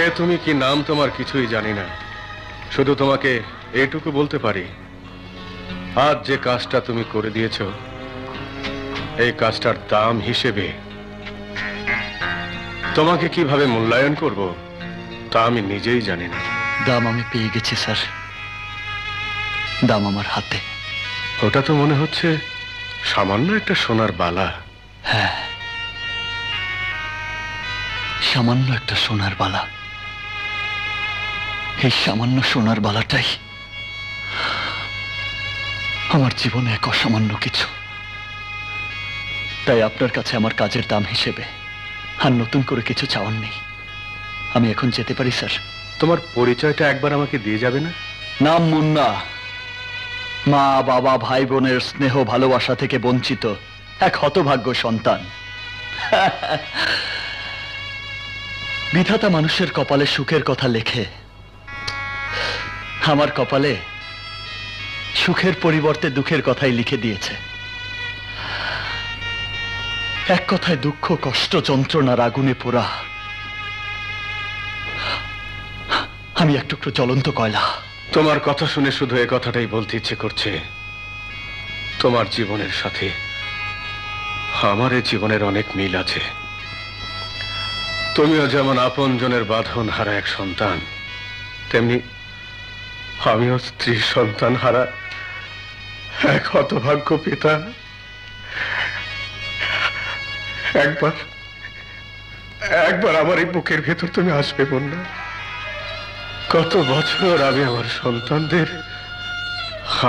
কে তুমি, কি নাম তোমার কিছুই জানি না। শুধু তোমাকে এটুকু বলতে পারি, আজ যে কাজটা তুমি করে দিয়েছো, এই কাজটার দাম হিসেবে তোমাকে কিভাবে মূল্যায়ন করব তা আমি নিজেই জানি না। দাম আমি পেয়ে গেছি স্যার, দাম আমার হাতে। ওটা তো মনে হচ্ছে সামান্য একটা সোনার বালা। হ্যাঁ, সামান্য একটা সোনার বালা। এই সামান্য সোনার বালাটাই আমার জীবনে এক অসামান্য কিছু। তাই আপনার কাছে আমার কাজের দাম হিসেবে আর নতুন করে কিছু চাওয়ার নেই। আমি এখন যেতে পারি স্যার? তোমার পরিচয়টা একবার আমাকে দিয়ে যাবে না? নাম মুন্না, মা বাবা ভাই বোনের স্নেহ ভালোবাসা থেকে বঞ্চিত এক হতভাগ্য সন্তান। বিধাতা মানুষের কপালে সুখের কথা লেখে, আমার কপালে সুখের পরিবর্তে দুঃখের কথাই লিখে দিয়েছে। এক কথায় দুঃখ, কষ্ট, যন্ত্রণার আগুনে পোড়া আমি এক টুকরো জ্বলন্ত কয়লা। তোমার কথা শুনে শুধু এ কথাটাই বলতে ইচ্ছে করছে, তোমার জীবনের সাথে আমার এই জীবনের অনেক মিল আছে। তুমিও যেমন আপনজনের বাঁধন হারা এক সন্তান, তেমনি আমিও স্ত্রী সন্তান হারা এক হতভাগ্য পিতা। একবার আমার এই বুকের ভেতর তুমি আসবে বন্যা। কত বছর আমি আমার সন্তানদের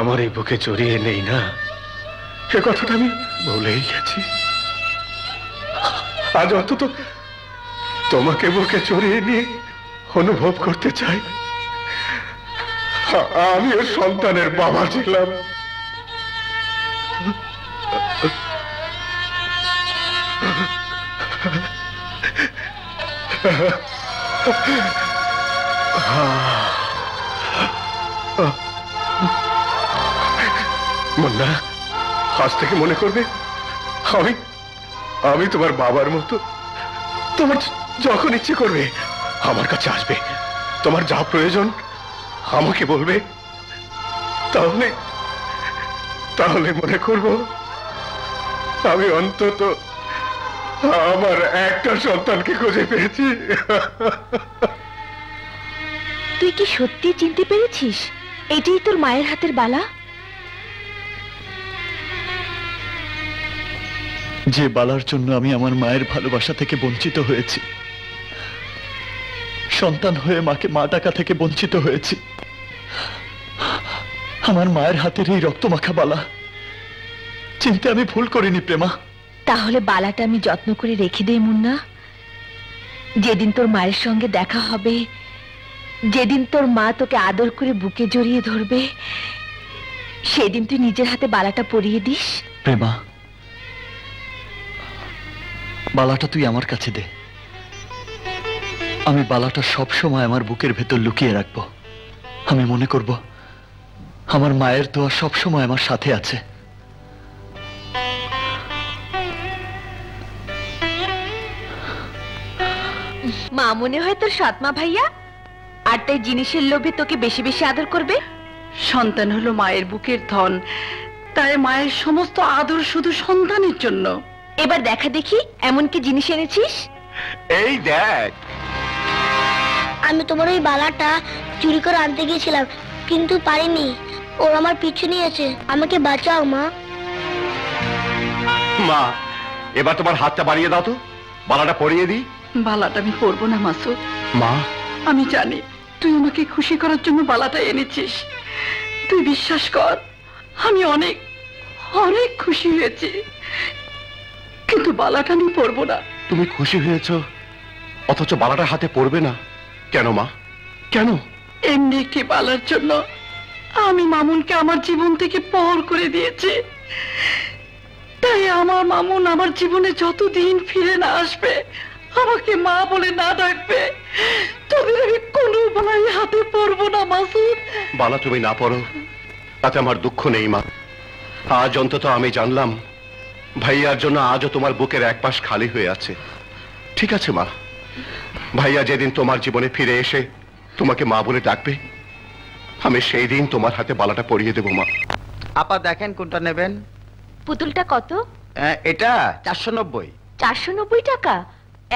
আমার এই বুকে জড়িয়ে নেই না, সে কথাটা আমি ভুলেই গেছি। আজ অন্তত তোমাকে বুকে জড়িয়ে নিয়ে অনুভব করতে চাই আমিও সন্তানের বাবা ছিলাম। মুন্না, আজ থেকে মনে করবে আমি তোমার বাবার মতো। তোমার যখন ইচ্ছে করবে আমার কাছে আসবে, তোমার যা প্রয়োজন আমাকে বলবে। তাহলে মনে করব আমি অন্তত আমার একটা সন্তানকে খুঁজে পেয়েছি। তুই কি সত্যি চিনতে পেরেছিস এটাই তোর মায়ের হাতের বালা? যে বালার জন্য আমি আমার মায়ের ভালোবাসা থেকে বঞ্চিত হয়েছি, সন্তান হয়ে মাকে মা ডাকা থেকে বঞ্চিত হয়েছি, আমার মায়ের হাতের এই রক্তমাখা বালা চিনতে আমি ভুল করিনি প্রেমা। তাহলে বালাটা আমি যত্ন করে রেখে দেই মুন্না। যেদিন তোর মায়ের সঙ্গে দেখা হবে, যেদিন তোর মা তোকে আদর করে বুকে জড়িয়ে ধরবে, সেদিন তুই নিজের হাতে বালাটা পরিয়ে দিস। প্রেমা, বালাটা তুই আমার কাছে দে। আমি বালাটা সব সময় আমার বুকের ভেতর লুকিয়ে রাখবো। আমি মনে করব আমার মায়ের দোয়া সব সময় আমার সাথে আছে। মা মনে হয় তোর সৎমা ভাইয়া, আর তাই জিনিসের লোভে তোকে বেশি বেশি আদর করবে। সন্তান হলো মায়ের বুকের ধন, তাই মায়ের সমস্ত আদর শুধু সন্তানের জন্য। এবার দেখা দেখি এমন কি জিনিস এনেছিস। এই দেখ, আমি তোমার ওই বালাটা চুরি করে আনতে গিয়েছিলাম, কিন্তু পারিনি। ওর আমার পিছু নিয়েছে, আমাকে বাঁচাও মা। মা এবার তোমার হাতটা বাড়িয়ে দাও তো, বালাটা পরিয়ে দিই। বালাটা আমি পরবো না মাসুদ। মা, আমি জানি তুই আমাকে খুশি করার জন্য বালাটা এনেছিস। তুই বিশ্বাস কর, আমি অনেক অনেক খুশি হয়েছি, কিন্তু বালাটা আমি পরবো না। তুমি খুশি হয়েছো অথচ বালাটা হাতে পড়বে না কেন মা? কেন? এমনি একটি বালার জন্য আমি মামুনকে আমার জীবন থেকে পর করে দিয়েছি। তাই আমার মামুন আমার জীবনে যতদিন ফিরে না আসবে, আমাকে মা বলে না ডাকবে, তোদের আমি কোনো ভাই হাতে পড়বো না মাসুদ। বালা তুমি না পড়ো তাতে আমার দুঃখ নেই মা। আজ অন্তত আমি জানলাম ভাইয়ার জন্য আজও তোমার বুকের এক পাশ খালি হয়ে আছে। ঠিক আছে মা, ভাইয়া যেদিন তোমার জীবনে ফিরে এসে তোমাকে মা বলে ডাকবে, আমি সেই দিন তোমার হাতে বালাটা পরিয়ে দেবো মা। আপা দেখেন কোনটা নেবেন। পুতুলটা কত? এটা 490। 490 টাকা?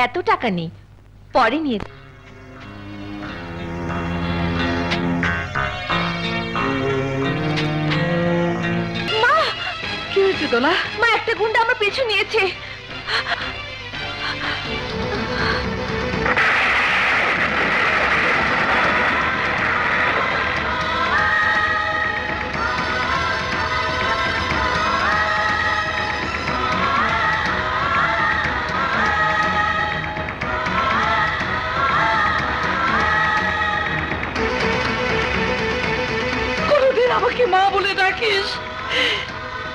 এত টাকা নেই, পরে নিয়ে। মা! কি হয়েছে দোলা? মা, একটা গুন্ডা আমার পিছু নিয়েছে। কোনদিন আমাকে মা বলে ডাকিস,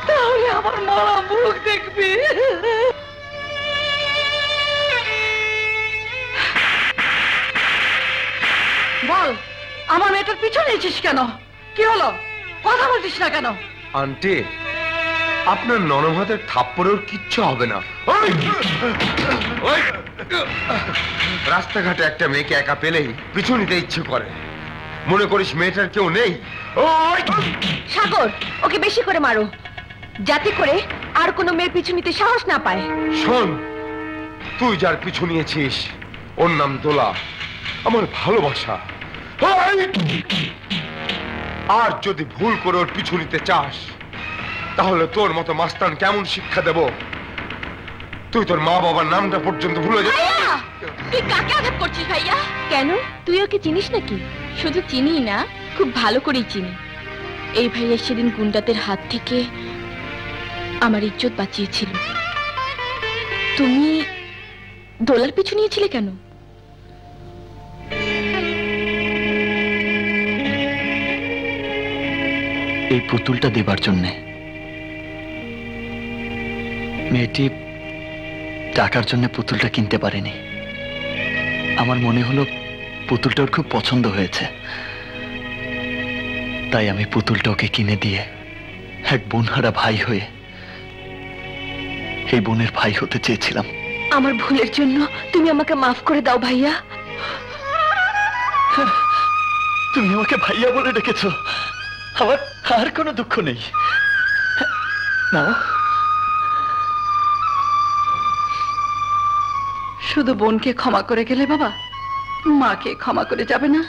তাহলে আমার মরা মুখ দেখবি। বল, আমার মেয়েটার পিছু নিয়েছিস কেন? কি হলো? কথা বলছিস না কেন? আন্টি, আপনার নরম হাতের থাপ্পড়ের কিচ্ছু হবে না। রাস্তাঘাটে একটা মেয়েকে একা পেলেই পিছু নিতে ইচ্ছে করে। মনে করিস মেয়েটার কেউ নেই? সাগর, ওকে বেশি করে মারো, যাতে করে আর কোনো মেয়ের পিছু নিতে সাহস না পায়। শোন, তুই যার পিছু নিয়েছিস ওর নাম দোলা, আমার ভালোবাসা। আর যদি ভুল করে ওর পিছু নিতে চাস, তাহলে তোর মতো মাস্তান কেমন শিক্ষা দেব? তুই তোর মা বাবার নামটা পর্যন্ত ভুলে যা। তুই কাকে আঘাত করছিস ভাইয়া? কেন, তুই ওকে চিনিস নাকি? শুধু চিনি না, খুব ভালো করেই চিনি। এই ভাইয়া সেদিন গুন্ডাদের হাত থেকে আমার ইজ্জত বাঁচিয়েছিল। তুমি দোলার পিছু নিয়েছিলে কেন? এই পুতুলটা দেবার জন্যে। মেয়েটি টাকার জন্য পুতুলটা কিনতে পারেনি। আমার মনে হলো পুতুলটা ওর খুব পছন্দ হয়েছে, তাই আমি পুতুলটা ওকে কিনে দিয়ে এক বোনহারা ভাই হয়ে এই বোনের ভাই হতে চেয়েছিলাম। আমার ভুলের জন্য তুমি আমাকে মাফ করে দাও ভাইয়া। তুমি আমাকে ভাইয়া বলে ডেকেছো, আমার আর কোনো দুঃখ নেই। না, শুধু বোনকে ক্ষমা করে গেলে বাবা, মাকে ক্ষমা করে যাবে না?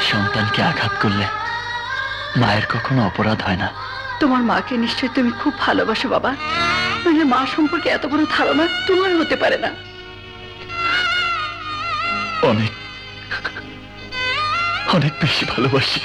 সন্তানকে আঘাত করলে মায়ের কখনো অপরাধ হয় না। তোমার মাকে নিশ্চয়ই তুমি খুব ভালোবাসো বাবা, নইলে মা সম্পর্কে এত বড় ধারণা তোমার হতে পারে না। অনেক অনেক বেশি ভালোবাসি।